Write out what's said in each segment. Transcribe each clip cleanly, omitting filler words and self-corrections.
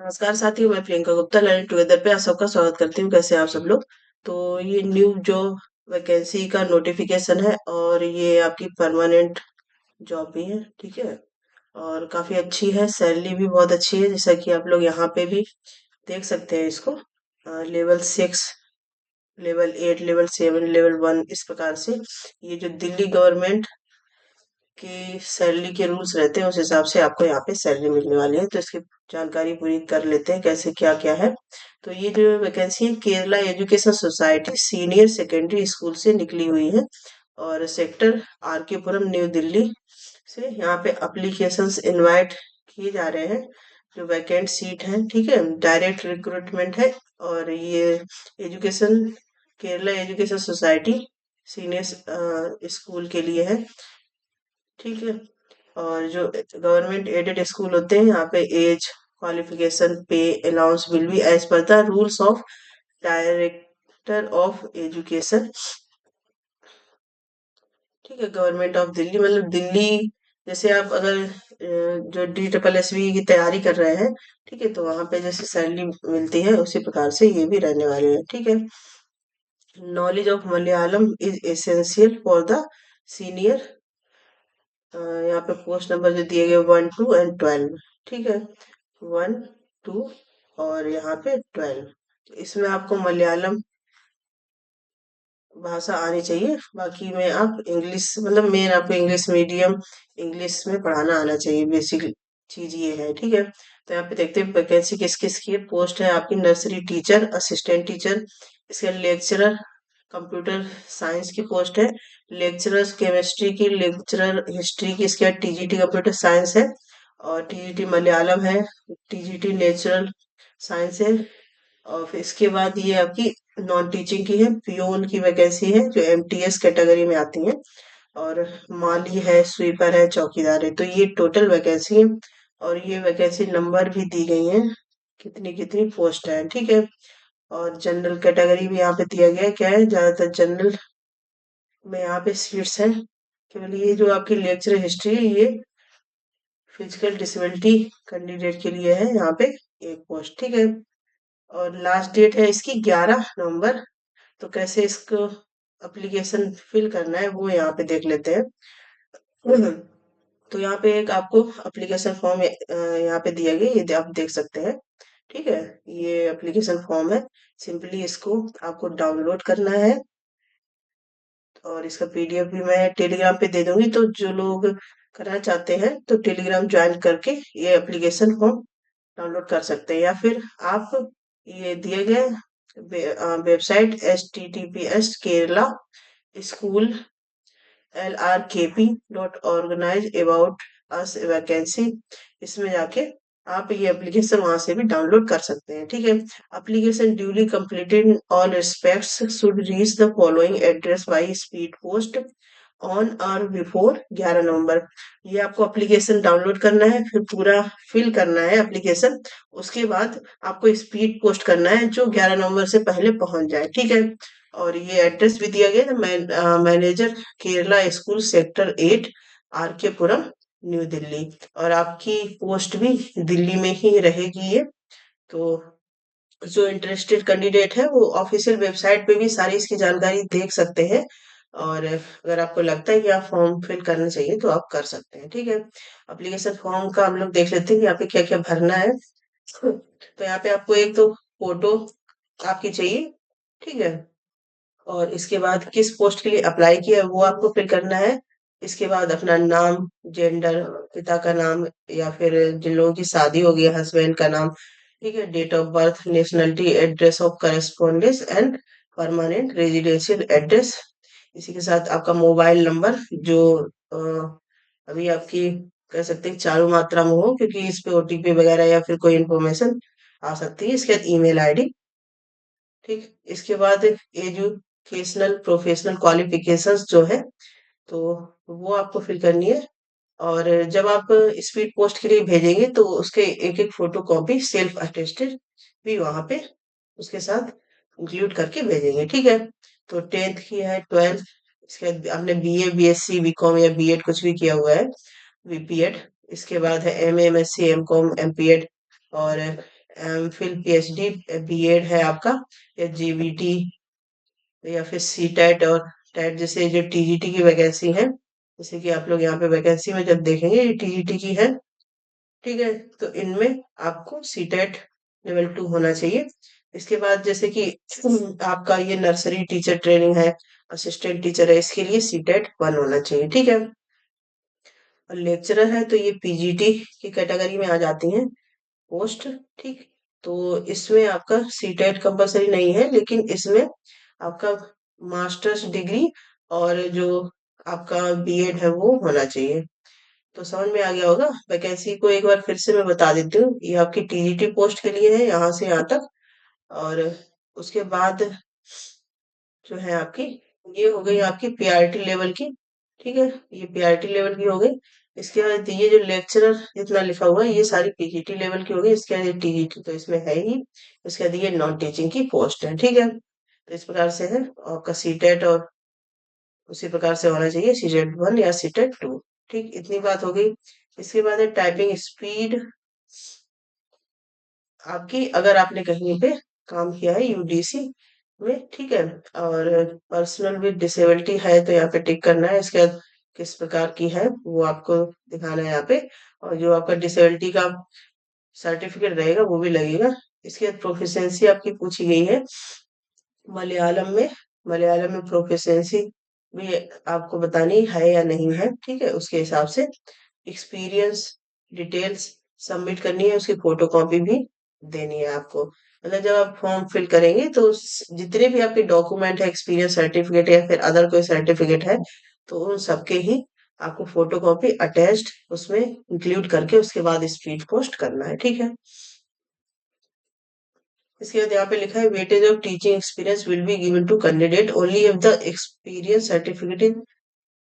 नमस्कार साथियों, मैं प्रियंका गुप्ता लर्निंग टुगेदर पे आप सबका स्वागत करती हूँ। कैसे हैं आप सब लोग? तो ये न्यू जॉब वैकेंसी का नोटिफिकेशन है और ये आपकी परमानेंट जॉब भी है, ठीक है। और काफी अच्छी है, सैलरी भी बहुत अच्छी है, जैसा कि आप लोग यहाँ पे भी देख सकते हैं इसको। लेवल 6, लेवल 8, लेवल 7, लेवल 1 इस प्रकार से ये जो दिल्ली गवर्नमेंट की सैलरी के रूल्स रहते हैं उस हिसाब से आपको यहाँ पे सैलरी मिलने वाली है। तो इसकी जानकारी पूरी कर लेते हैं कैसे क्या क्या है। तो ये जो वैकेंसी है Kerala education society senior secondary school से निकली हुई है और सेक्टर आर के पुरम न्यू दिल्ली से यहाँ पे अप्लीकेशंस इनवाइट किए जा रहे हैं। जो वैकेंट सीट है, ठीक है, डायरेक्ट रिक्रूटमेंट है। और ये education Kerala education society senior school के लिए है, ठीक है। और जो गवर्नमेंट एडेड स्कूल होते हैं यहाँ पे as qualification pay allowance will be as per the rules of director of education, ठीक है। गवर्नमेंट ऑफ दिल्ली मतलब दिल्ली, जैसे आप अगर जो DSSB की तैयारी कर रहे हैं, ठीक है, तो वहां पे जैसे सैलरी मिलती है उसी प्रकार से ये भी रहने वाले हैं, ठीक है। Knowledge of Malayalam is essential for the senior, यहाँ पे पोस्ट नंबर जो दिए गए 1, 2 एंड 12, ठीक है। 1, 2 और यहाँ पे 12। तो इसमें आपको मलयालम भाषा आनी चाहिए, बाकी में आप इंग्लिश मतलब मेन आपको इंग्लिश मीडियम इंग्लिश में पढ़ाना आना चाहिए, बेसिक चीज ये है, ठीक है। तो यहाँ पे देखते हैं वैकेंसी किस किस की है। पोस्ट है आपकी नर्सरी टीचर, असिस्टेंट टीचर, इसके लेक्चरर कंप्यूटर साइंस की पोस्ट है, लेक्चरर केमिस्ट्री की, लेक्चरर हिस्ट्री की, इसके बाद TGT कंप्यूटर साइंस है और TGT मलयालम है, TGT नेचुरल साइंस है। और फिर इसके बाद ये आपकी नॉन टीचिंग की है, पियोन की वैकेंसी है जो MTS कैटेगरी में आती है। और माली है, स्वीपर है, चौकीदार है। तो ये टोटल वैकेंसी है और ये वैकेंसी नंबर भी दी गई है, कितनी कितनी पोस्ट है, ठीक है। और जनरल कैटेगरी भी यहाँ पे दिया गया है, क्या है, ज्यादातर जनरल में यहाँ पे सीट्स हैं। केवल ये जो आपकी लेक्चर हिस्ट्री है ये फिजिकल डिसेबिलिटी कैंडिडेट के लिए है, यहाँ पे एक पोस्ट, ठीक है। और लास्ट डेट है इसकी 11 नवंबर। तो कैसे इसको एप्लीकेशन फिल करना है वो यहाँ पे देख लेते हैं। तो यहाँ पे एक आपको एप्लीकेशन फॉर्म यहाँ पे दिया गया, ये आप देख सकते हैं, ठीक है। ये एप्लीकेशन फॉर्म है, सिंपली इसको आपको डाउनलोड करना है और इसका PDF भी मैं टेलीग्राम पे दे दूंगी। तो जो लोग करना चाहते हैं तो टेलीग्राम ज्वाइन करके ये एप्लीकेशन फॉर्म डाउनलोड कर सकते हैं, या फिर आप ये दिए गए website https Kerala school LRKP.organize about us vacancy, इसमें जाके आप ये एप्लीकेशन वहां से भी डाउनलोड कर सकते हैं, ठीक है। Application duly completed in all respects should reach the following address by speed post on और बिफोर 11 नवंबर। ये आपको एप्लीकेशन डाउनलोड करना है, फिर पूरा फिल करना है एप्लीकेशन, उसके बाद आपको स्पीड पोस्ट करना है जो 11 नवंबर से पहले पहुंच जाए, ठीक है। और ये एड्रेस भी दिया गया है, manager Kerala school sector 8 RK पुरम न्यू दिल्ली। और आपकी पोस्ट भी दिल्ली में ही रहेगी ये। तो जो इंटरेस्टेड कैंडिडेट है वो ऑफिशियल वेबसाइट पे भी सारी इसकी जानकारी देख सकते हैं। और अगर आपको लगता है कि आप फॉर्म फिल करना चाहिए तो आप कर सकते हैं, ठीक है। एप्लीकेशन फॉर्म का हम लोग देख लेते हैं कि यहाँ पे क्या क्या भरना है। तो यहाँ पे आपको एक तो फोटो आपकी चाहिए, ठीक है। और इसके बाद किस पोस्ट के लिए अप्लाई किया है वो आपको फिल करना है। इसके बाद अपना नाम, जेंडर, पिता का नाम, या फिर जिन लोगों की शादी हो गई हस्बैंड का नाम, ठीक है, date of birth, nationality, address of correspondence and permanent residential address. इसी के साथ आपका मोबाइल नंबर जो अभी आपकी कह सकते हैं चालू मात्रा में हो, क्योंकि इस पे OTP वगैरह या फिर कोई इंफॉर्मेशन आ सकती है। इसके बाद ईमेल आईडी, ठीक। इसके बाद एजुकेशनल प्रोफेशनल क्वालिफिकेशंस जो है तो वो आपको फिल करनी है। और जब आप स्पीड पोस्ट के लिए भेजेंगे तो उसके एक एक फोटो कॉपी सेल्फ अटेस्टेड भी वहां पे उसके साथ इंक्लूड करके भेजेंगे, ठीक है। तो 10th की है, 12th, इसके बाद आपने BA BSc BCom या B.Ed कुछ भी किया हुआ है, BPEd। इसके बाद है MA MSc MCom MPEd और एमफिल, पीएचडी, बीएड है आपका, या जीबीटी, या फिर सी टेट और टेट जैसे जो टीजीटी की वैकेंसी है, जैसे कि आप लोग यहाँ पे वैकेंसी में जब देखेंगे ये टीजीटी की है, ठीक है। तो इनमें आपको सी टेट लेवल 2 होना चाहिए। इसके बाद जैसे कि आपका ये नर्सरी टीचर ट्रेनिंग है, असिस्टेंट टीचर है, इसके लिए सी टेट 1 होना चाहिए, ठीक है। और लेक्चरर है तो ये पीजीटी की कैटेगरी में आ जाती हैं पोस्ट, ठीक। तो इसमें आपका सीटेट कंपलसरी नहीं है, लेकिन इसमें आपका मास्टर्स डिग्री और जो आपका बीएड है वो होना चाहिए। तो समझ में आ गया होगा। वैकेंसी को एक बार फिर से मैं बता देती हूँ, ये आपकी टीजीटी पोस्ट के लिए है यहाँ से यहाँ तक। और उसके बाद जो है आपकी, ये हो गई आपकी पीआरटी लेवल की, ठीक है, ये पीआरटी लेवल की हो गई। इसके बाद ये जो लेक्चरर जितना लिखा हुआ है ये सारी पीजीटी लेवल की हो गई। इसके बाद ये टीजीटी तो इसमें है ही। इसके बाद ये नॉन टीचिंग की पोस्ट है, ठीक है। तो इस प्रकार से है आपका सीटेट, और उसी प्रकार से होना चाहिए सीटेट 1 या सीटेट 2, ठीक। इतनी बात हो गई। इसके बाद है टाइपिंग स्पीड आपकी, अगर आपने कहीं पे काम किया है यूडीसी में, ठीक है। और पर्सनल विद डिसेबिलिटी है तो यहाँ पे टिक करना है। इसके बाद किस प्रकार की है वो आपको दिखाना है यहाँ पे, और जो आपका डिसेबिलिटी का सर्टिफिकेट रहेगा वो भी लगेगा। इसके बाद प्रोफिशिएंसी आपकी पूछी गई है मलयालम में। मलयालम में प्रोफिशिएंसी भी आपको बतानी है या नहीं है, ठीक है। उसके हिसाब से एक्सपीरियंस डिटेल्स सबमिट करनी है, उसकी फोटो कॉपी भी देनी है आपको। मतलब जब आप फॉर्म फिल करेंगे तो जितने भी आपके डॉक्यूमेंट है, एक्सपीरियंस सर्टिफिकेट या फिर अदर कोई सर्टिफिकेट है, तो उन सबके ही आपको फोटो कॉपी अटैच्ड उसमें इंक्लूड करके उसके बाद स्पीड पोस्ट करना है, ठीक है। इसके बाद यहाँ पे लिखा है weightage of teaching experience will be given to candidate only if the experience certificate is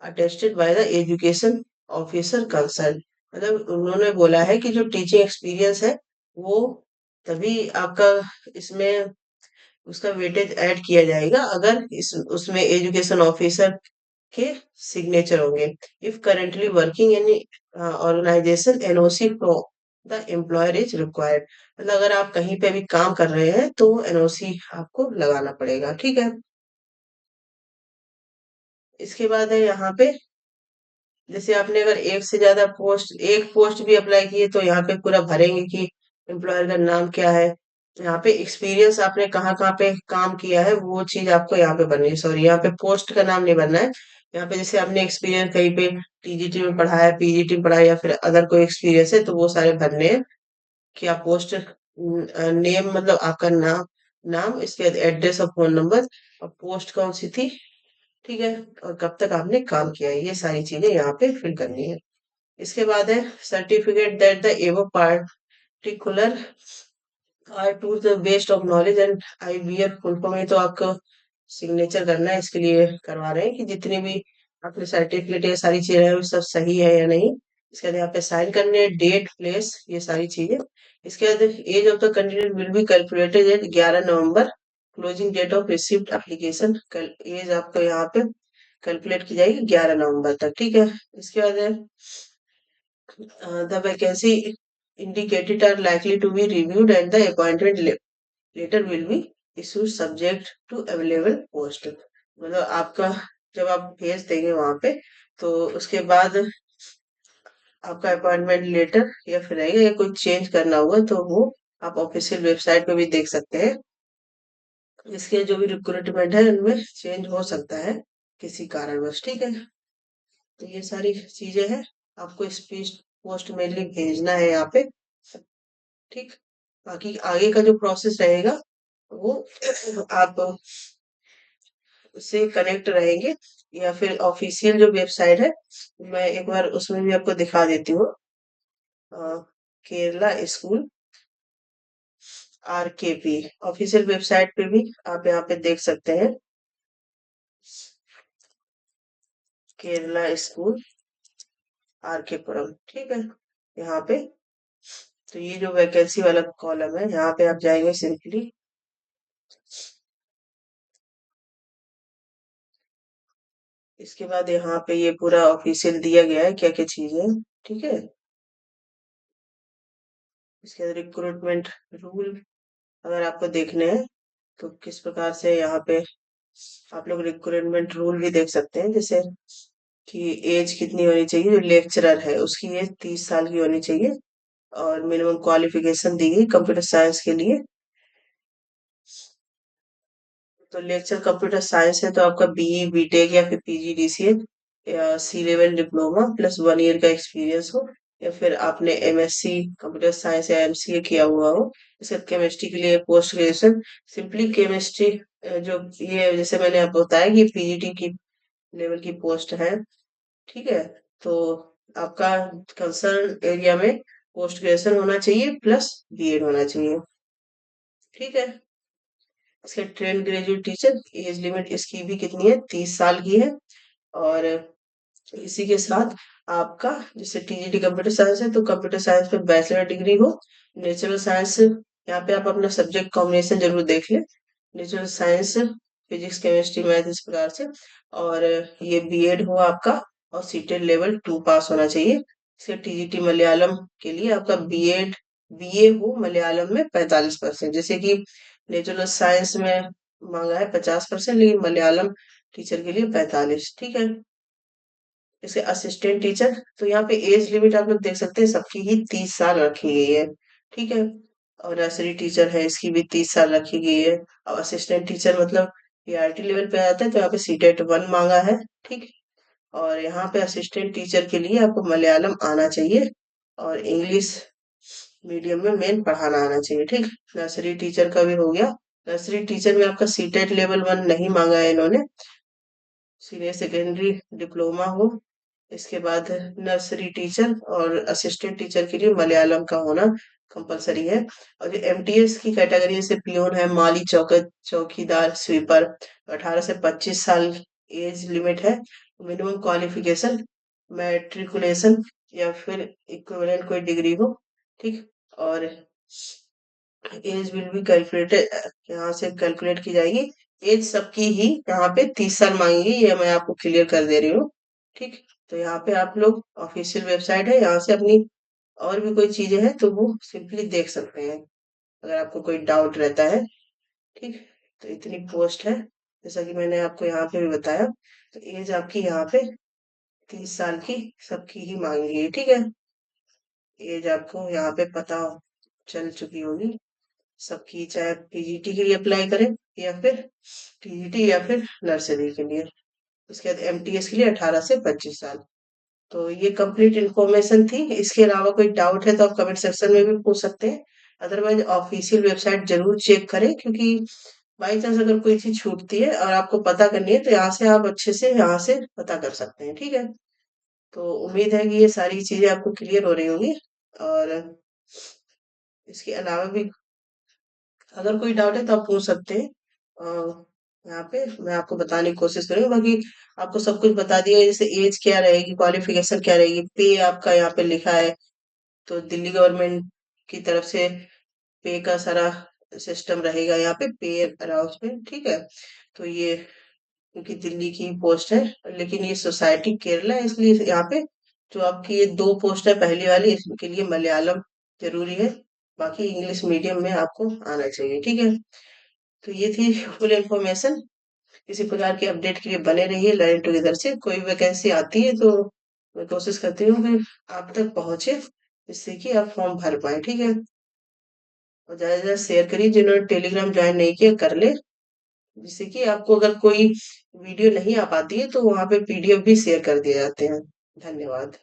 attested by the education officer concern. मतलब उन्होंने बोला है कि जो टीचिंग एक्सपीरियंस है वो तभी आपका इसमें उसका वेटेज ऐड किया जाएगा अगर इस उसमें एजुकेशन ऑफिसर के सिग्नेचर होंगे। If currently working in organization NOC from the employer is required. मतलब अगर आप कहीं पे भी काम कर रहे हैं तो एनओसी आपको लगाना पड़ेगा, ठीक है। इसके बाद है यहाँ पे, जैसे आपने अगर एक से ज्यादा पोस्ट, एक पोस्ट भी अप्लाई किए तो यहाँ पे पूरा भरेंगे कि एम्प्लॉयर का नाम क्या है। यहाँ पे एक्सपीरियंस आपने कहाँ कहाँ पे काम किया है वो चीज आपको यहाँ पे भरनी है। सॉरी, यहाँ पे पोस्ट का नाम नहीं भरना है। यहाँ पे जैसे आपने एक्सपीरियंस कहीं पे टीजीटी में पढ़ा है, पीजीटी में पढ़ा है, या फिर अदर कोई एक्सपीरियंस है तो वो सारे भरने हैं। कि आप पोस्ट नेम, मतलब आपका नाम, नाम, इसके बाद एड्रेस और फोन नंबर, और पोस्ट कौन सी थी, ठीक है, और कब तक आपने काम किया है, ये सारी चीजें यहाँ पे फिल करनी है। इसके बाद है certificate that the above particular are to the best of knowledge and I bear full form. ये तो आपको सिग्नेचर करना है, इसके लिए करवा रहे हैं कि जितनी भी आपने सर्टिफिकेट ये सारी चीजें हैं वो सब सही है या नहीं। इसके बाद यहाँ पे साइन करने हैं, डेट, प्लेस, ये सारी चीजें। इसके बाद age of the candidate will be calculated at 11 November, closing date of receipt application. एज आपको यहाँ पे कैलकुलेट की जाएगी 11 नवंबर तक, ठीक है। इसके बाद है the vacancy indicated are likely to be reviewed and the appointment letter will be issued subject to available post। मतलब आपका जब आप भेज देंगे वहां पे तो उसके बाद आपका अपॉइंटमेंट लेटर या फिर रहेगा, या कुछ चेंज करना होगा तो वो आप ऑफिशियल वेबसाइट पे भी देख सकते हैं। इसके जो भी रिक्रूटमेंट है उनमें चेंज हो सकता है किसी कारणवश, ठीक है। तो ये सारी चीजें हैं, आपको स्पीड पोस्ट मेनली भेजना है यहाँ पे, ठीक। बाकी आगे का जो प्रोसेस रहेगा वो आप उससे कनेक्ट रहेंगे, या फिर ऑफिशियल जो वेबसाइट है मैं एक बार उसमें भी आपको दिखा देती हूँ। अ, केरला स्कूल आरकेपी ऑफिशियल वेबसाइट पे भी आप यहाँ पे देख सकते हैं, केरला स्कूल आरकेपुरम, ठीक है। यहाँ पे तो ये जो वैकेंसी वाला कॉलम है यहाँ पे आप जाएंगे सिंपली। इसके बाद यहाँ पे ये पूरा ऑफिशियल दिया गया है क्या क्या चीजें, ठीक है। इसके बाद रिक्रूटमेंट रूल अगर आपको देखने हैं तो किस प्रकार से यहाँ पे आप लोग रिक्रूटमेंट रूल भी देख सकते हैं, जैसे कि एज कितनी होनी चाहिए, जो लेक्चरर है उसकी एज 30 साल की होनी चाहिए, और मिनिमम क्वालिफिकेशन दी गई कंप्यूटर साइंस के लिए। तो लेक्चर कंप्यूटर साइंस है तो आपका बीई बीटेक या फिर पीजीडीसीए या सी लेवल डिप्लोमा प्लस 1 ईयर का एक्सपीरियंस हो, या फिर आपने एमएससी कंप्यूटर साइंस या एमसीए किया हुआ हो। इसके केमिस्ट्री के लिए पोस्ट ग्रेजुएशन सिंपली केमिस्ट्री, जो ये जैसे मैंने आपको बताया कि पीजीटी की लेवल की पोस्ट है, ठीक है। तो आपका कंसर्न एरिया में पोस्ट ग्रेजुएशन होना चाहिए प्लस बीएड होना चाहिए, ठीक है। इसके train graduate teacher age limit इसकी भी कितनी है, 30 साल की है। और इसी के साथ आपका जैसे टीजीटी कंप्यूटर साइंस है तो कंप्यूटर साइंस में बैचलर डिग्री हो। नेचुरल साइंस यहाँ पे आप अपना सब्जेक्ट कॉम्बिनेशन जरूर देख लें, natural science physics chemistry math इस प्रकार से। और ये बीएड हो आपका, और सीटेट लेवल 2 पास होना चाहिए। इसके टीजीटी मलयालम के लिए आपका बीएड बीए हो मलयालम में 45%, जैसे कि नेचुरल साइंस में मांगा है 50%, लेकिन मलयालम टीचर के लिए 45, ठीक है। जैसे असिस्टेंट टीचर तो यहाँ पे एज लिमिट आप लोग देख सकते हैं, सबकी ही 30 साल रखी गई है, ठीक है। और नर्सरी टीचर है इसकी भी 30 साल रखी गई है। और असिस्टेंट टीचर मतलब पीआरटी लेवल पे आता है तो यहाँ पे सीटेट 1 मांगा है, ठीक। और यहाँ पे असिस्टेंट टीचर के लिए आपको मलयालम आना चाहिए, और इंग्लिश मीडियम में मेन पढ़ाना आना चाहिए, ठीक। नर्सरी टीचर का भी हो गया। नर्सरी टीचर में आपका सीटेट लेवल 1 नहीं मांगा है इन्होंने, सीनियर सेकेंडरी डिप्लोमा हो। इसके बाद नर्सरी टीचर और असिस्टेंट टीचर के लिए मलयालम का होना कंपलसरी है। और जो एमटीएस की कैटेगरी जैसे पियोन है, माली चौकीदार स्वीपर, 18 से 25 साल एज लिमिट है। मिनिमम क्वालिफिकेशन मैट्रिकुलेशन या फिर इक्विवेलेंट कोई डिग्री हो, ठीक। और एज विल बी कैलकुलेटेड, यहाँ से कैलकुलेट की जाएगी। एज सबकी ही यहाँ पे 30 साल मांगेगी, ये मैं आपको क्लियर कर दे रही हूँ, ठीक। तो यहाँ पे आप लोग ऑफिशियल वेबसाइट है, यहाँ से अपनी और भी कोई चीजें हैं तो वो सिंपली देख सकते हैं अगर आपको कोई डाउट रहता है, ठीक। तो इतनी पोस्ट है जैसा कि मैंने आपको यहाँ पे भी बताया। तो एज आपकी यहाँ पे 30 साल की सबकी ही मांगी, ठीक है। एज आपको यहाँ पे पता चल चुकी होगी सबकी, चाहे पीजीटी के लिए अप्लाई करें या फिर टीजीटी या फिर नर्सरी के लिए। उसके बाद एमटीएस के लिए 18 से 25 साल। तो ये कंप्लीट इन्फॉर्मेशन थी। इसके अलावा कोई डाउट है तो आप कमेंट सेक्शन में भी पूछ सकते हैं। अदरवाइज ऑफिशियल वेबसाइट जरूर चेक करें, क्योंकि बाई चांस अगर कोई चीज छूटती है और आपको पता करनी है तो यहाँ से आप अच्छे से यहाँ से पता कर सकते हैं, ठीक है। तो उम्मीद है कि ये सारी चीजें आपको क्लियर हो रही होंगी। और इसके अलावा भी अगर कोई डाउट है तो आप पूछ सकते हैं। यहाँ पे मैं आपको बताने की कोशिश करूंगी, बाकी आपको सब कुछ बता दिया है, जैसे एज क्या रहेगी, क्वालिफिकेशन क्या रहेगी, पे आपका यहाँ पे लिखा है। तो दिल्ली गवर्नमेंट की तरफ से पे का सारा सिस्टम रहेगा यहाँ पे, पे अनाउंसमेंट, ठीक है। तो ये क्योंकि दिल्ली की पोस्ट है, लेकिन ये सोसाइटी केरला है, इसलिए यहाँ पे जो आपकी ये 2 पोस्ट है, पहली वाली इसके लिए मलयालम जरूरी है, बाकी इंग्लिश मीडियम में आपको आना चाहिए, ठीक है। तो ये थी फुल इन्फॉर्मेशन। किसी प्रकार की अपडेट के लिए बने रहिए लर्न टुगेदर से। कोई वैकेंसी आती है तो मैं कोशिश करती हूँ कि आप तक पहुंचे, जिससे कि आप फॉर्म भर पाए, ठीक है। और ज्यादा से ज्यादा शेयर करिए, जिन्होंने टेलीग्राम ज्वाइन नहीं किया कर ले, जिससे कि आपको अगर कोई वीडियो नहीं आ पाती है तो वहां पे पीडीएफ भी शेयर कर दिए जाते हैं। धन्यवाद।